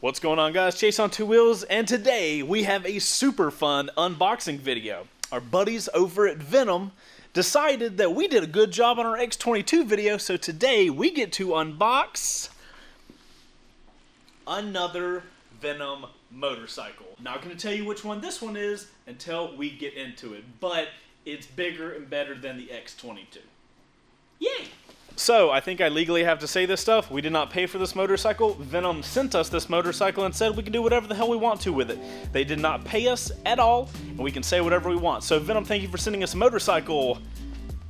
What's going on, guys? Chaseontwowheels, and today we have a super fun unboxing video. Our buddies over at Venom decided that we did a good job on our X22 video, so today we get to unbox another Venom motorcycle. Not going to tell you which one this one is until we get into it, but it's bigger and better than the X22. Yay! So, I think I legally have to say this stuff. We did not pay for this motorcycle. Venom sent us this motorcycle and said we can do whatever the hell we want to with it. They did not pay us at all, and we can say whatever we want. So, Venom, thank you for sending us a motorcycle.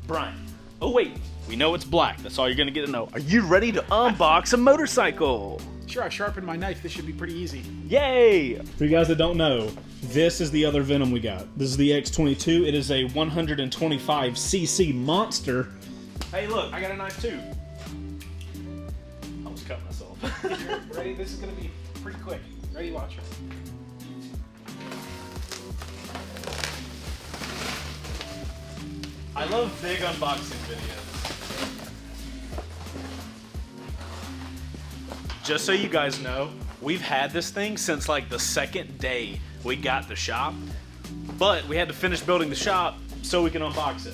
Brian. Oh, wait. We know it's black. That's all you're going to get to know. Are you ready to unbox a motorcycle? Sure, I sharpened my knife. This should be pretty easy. Yay! For you guys that don't know, this is the other Venom we got. This is the X22. It is a 125cc monster. Hey, look, I got a knife too. I almost cut myself. Ready? This is going to be pretty quick. Ready? Watch it. I love big unboxing videos. Just so you guys know, we've had this thing since like the second day we got the shop, but we had to finish building the shop so we can unbox it.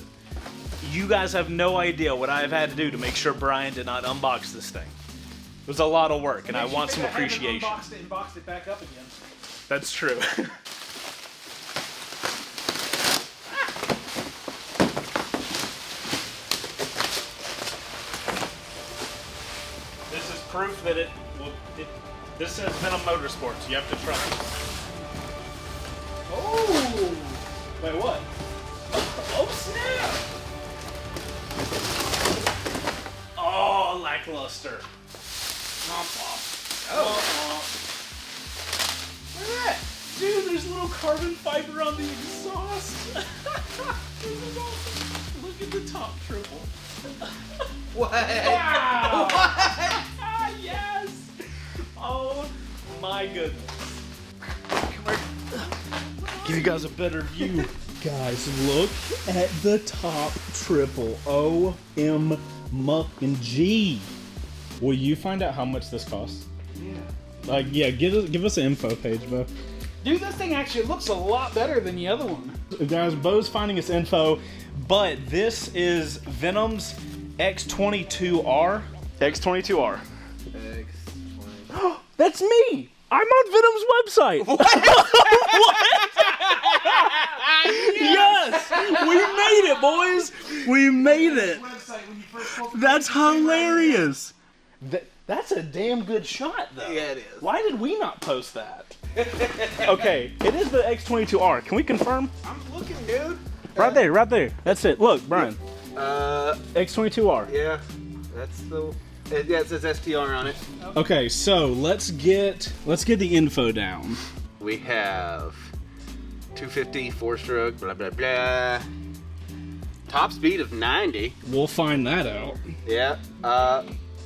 You guys have no idea what I've had to do to make sure Brian did not unbox this thing. It was a lot of work, and I want some appreciation. Unboxed it and boxed it back up again. That's true. This is proof that this says Venom Motorsports. You have to trust it. Oh! Wait, what? Oh, snap! Oh, lackluster. Oh. Look at that. Dude, there's little carbon fiber on the exhaust. This is awesome. Look at the top triple. What? Wow. What? Yes. Oh my goodness. Come here. Give you guys a better view. Guys, look at the top triple. OMG. Will you find out how much this costs? Yeah. Yeah, give us an info page, Bo. Dude, this thing actually looks a lot better than the other one. Guys, Bo's finding us info, but this is Venom's X22R. X22R. X22. That's me! I'm on Venom's website! What? Yes! We made it, boys! We made it! That's hilarious! That's a damn good shot, though. Yeah, it is. Why did we not post that? Okay, it is the X22R. Can we confirm? I'm looking, dude. Right there, right there. That's it. Look, Brian. X22R. Yeah, that's the. Yeah, it says STR on it. Okay, so let's get the info down. We have 250 4-stroke, blah blah blah. Top speed of 90. We'll find that out. Yeah.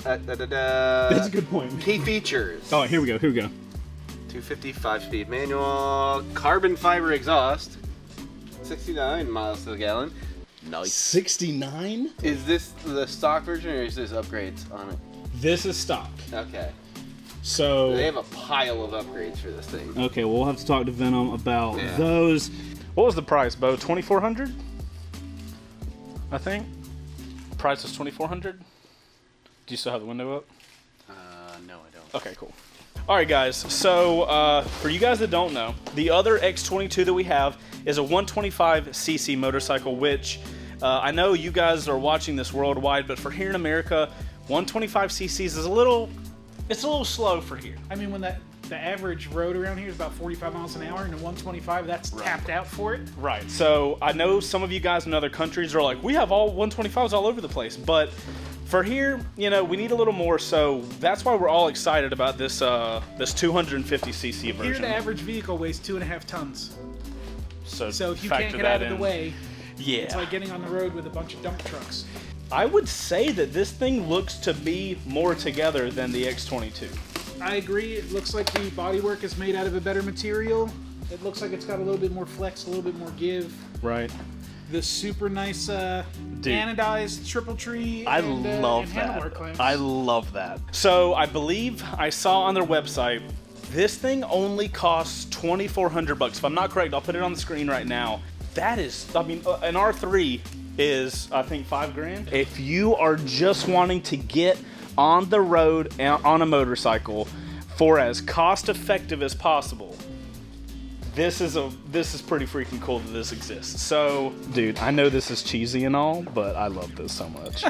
That's a good point. Key features. Oh, here we go. 250 5-speed manual, carbon fiber exhaust, 69 miles to the gallon. Nice. 69? Is this the stock version or is this upgrades on it? This is stock. Okay. So They have a pile of upgrades for this thing. okay, we'll have to talk to Venom about those. What was the price, Bo? 2,400? I think. Price was 2,400. Do you still have the window up? No, I don't. Okay, cool. All right, guys. So for you guys that don't know, the other X22 that we have is a 125cc motorcycle, which I know you guys are watching this worldwide, but for here in America, 125cc's is a little slow for here. I mean, when the average road around here is about 45 miles an hour, and a 125, that's tapped out for it. Right. So I know some of you guys in other countries are like, we have all 125s all over the place, but for here, you know, we need a little more, so that's why we're all excited about this 250cc version. Here, the average vehicle weighs 2.5 tons. So if you factor can't get that out of the in. way, Yeah. it's like getting on the road with a bunch of dump trucks. I would say that this thing looks to be more together than the X22. I agree. It looks like the bodywork is made out of a better material. It looks like it's got a little bit more flex, a little bit more give. Right. The super nice anodized triple tree and love handlebar that. clamps. I love that. So I believe I saw on their website This thing only costs $2,400. If I'm not correct, I'll put it on the screen right now. That is, I mean, an R3 is, I think, $5,000. If you are just wanting to get on the road on a motorcycle for as cost effective as possible, this is pretty freaking cool that this exists. So, dude, I know this is cheesy and all, but I love this so much.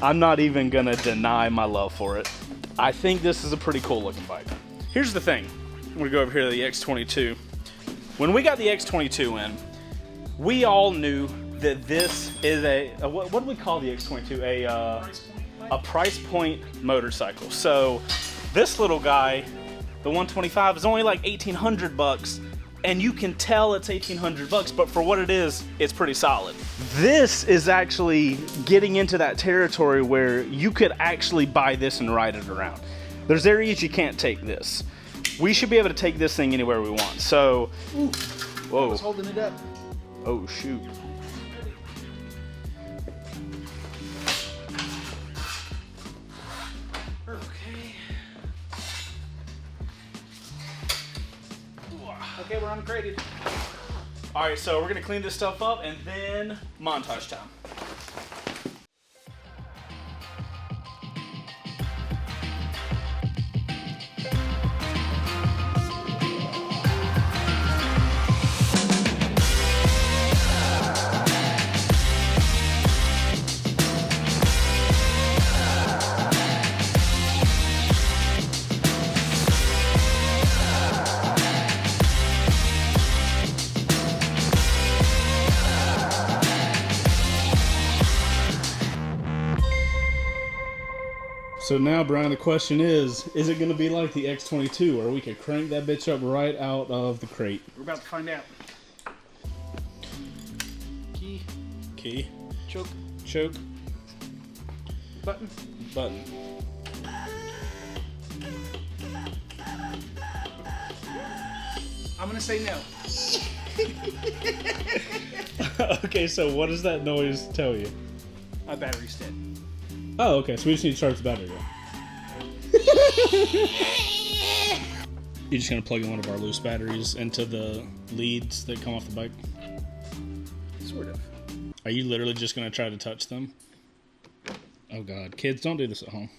I'm not even gonna deny my love for it. I think this is a pretty cool looking bike. Here's the thing. I'm gonna go over here to the X22. When we got the X22 in, we all knew that this is what do we call the X22? A price point motorcycle. So this little guy, the 125, is only like $1,800, and you can tell it's $1,800, but for what it is, it's pretty solid. This is actually getting into that territory where you could actually buy this and ride it around. There's areas you can't take this. We should be able to take this thing anywhere we want. So, Ooh, whoa. I was holding it up. Oh, shoot. Okay. Okay, we're uncrated. All right, so we're gonna clean this stuff up and then montage time. So now, Brian, the question is it going to be like the X22, where we could crank that bitch up right out of the crate? We're about to find out. Key. Key. Choke. Choke. Button. Button. I'm gonna say no. Okay, so what does that noise tell you? My battery's dead. Oh, okay, so we just need to charge the battery up. You're just gonna plug in one of our loose batteries into the leads that come off the bike? Sort of. Are you literally just gonna try to touch them? Oh god, kids, don't do this at home.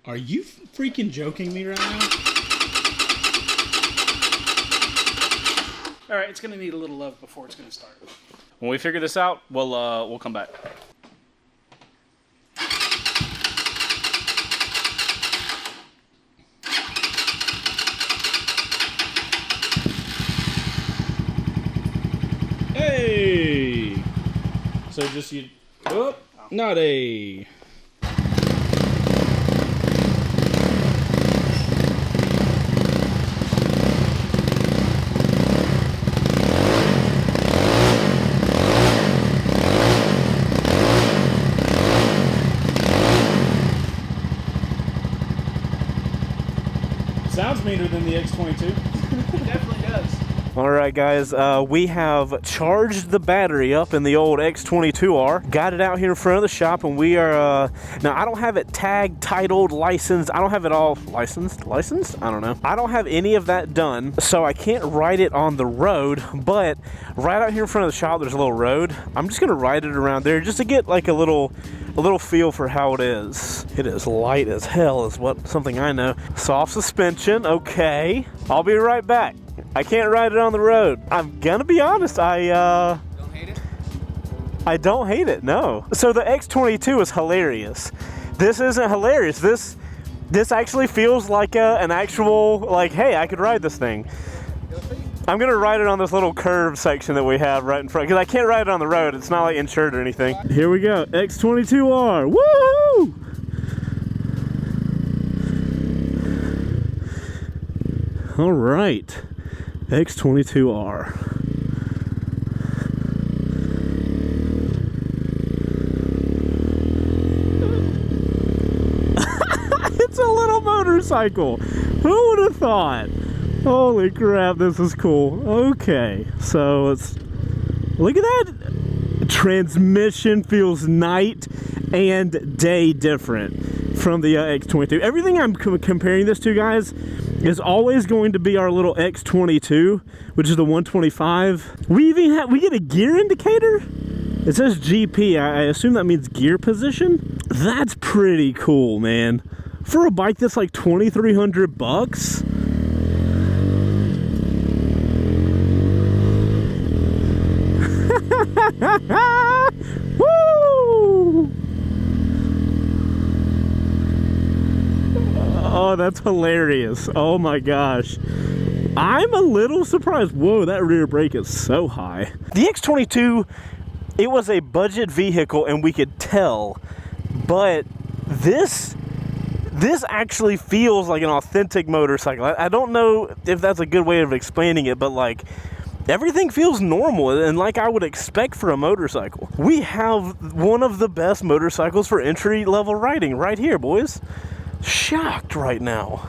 Are you freaking joking me right now? All right, it's gonna need a little love before it's gonna start. When we figure this out, we'll come back. Hey! So just you... Oh, not a... Sounds meaner than the X22. It definitely does. Alright guys, we have charged the battery up in the old X22R, got it out here in front of the shop, and we are, now I don't have it tagged, titled, licensed, I don't have it all licensed? I don't know. I don't have any of that done, so I can't ride it on the road, but right out here in front of the shop there's a little road. I'm just gonna ride it around there just to get like a little feel for how it is. It is light as hell is something I know. Soft suspension, okay. I'll be right back. I can't ride it on the road. I'm gonna be honest, Don't hate it? I don't hate it, no. So the X22 is hilarious. This isn't hilarious. This actually feels like an actual, like, hey, I could ride this thing. I'm gonna ride it on this little curve section that we have right in front, because I can't ride it on the road. It's not like insured or anything. Here we go, X22R, woo! All right, X22R. It's a little motorcycle. Who would have thought? Holy crap, this is cool. Okay, so let's look at that. Transmission feels night and day different. from the X22. Everything I'm comparing this to, guys, is always going to be our little X22, which is the 125. We get a gear indicator. It says GP. I assume that means gear position. That's pretty cool, man. For a bike that's like $2,300. Woo! Oh, that's hilarious. Oh my gosh. I'm a little surprised. Whoa, that rear brake is so high. The X22, it was a budget vehicle and we could tell, but this actually feels like an authentic motorcycle. I don't know if that's a good way of explaining it, but like, everything feels normal and like I would expect for a motorcycle. We have one of the best motorcycles for entry-level riding right here, boys. Shocked right now.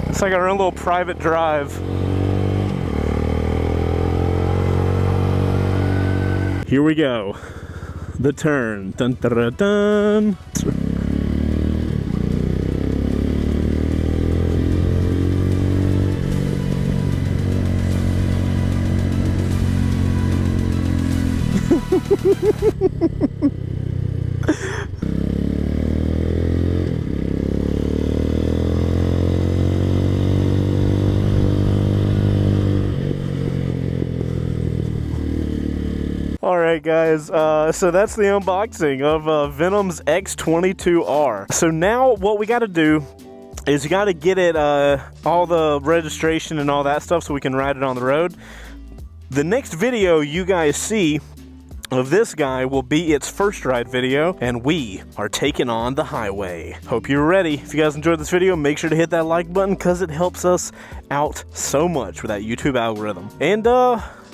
It's like our own little private drive. Here we go. The turn. Dun, dun, dun, dun. Alright guys, so that's the unboxing of Venom's X22R. So now what we gotta do is you gotta get it, all the registration and all that stuff so we can ride it on the road. The next video you guys see of this guy will be its first ride video, and we are taking on the highway. Hope you're ready. If you guys enjoyed this video, make sure to hit that like button because it helps us out so much with that YouTube algorithm. And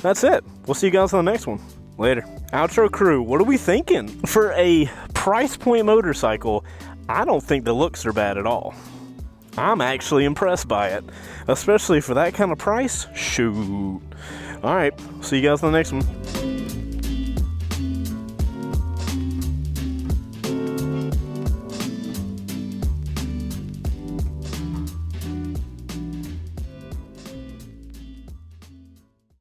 that's it. We'll see you guys on the next one. Later. Outro crew, what are we thinking? For a price point motorcycle, I don't think the looks are bad at all. I'm actually impressed by it, especially for that kind of price. Shoot. Alright, see you guys on the next one.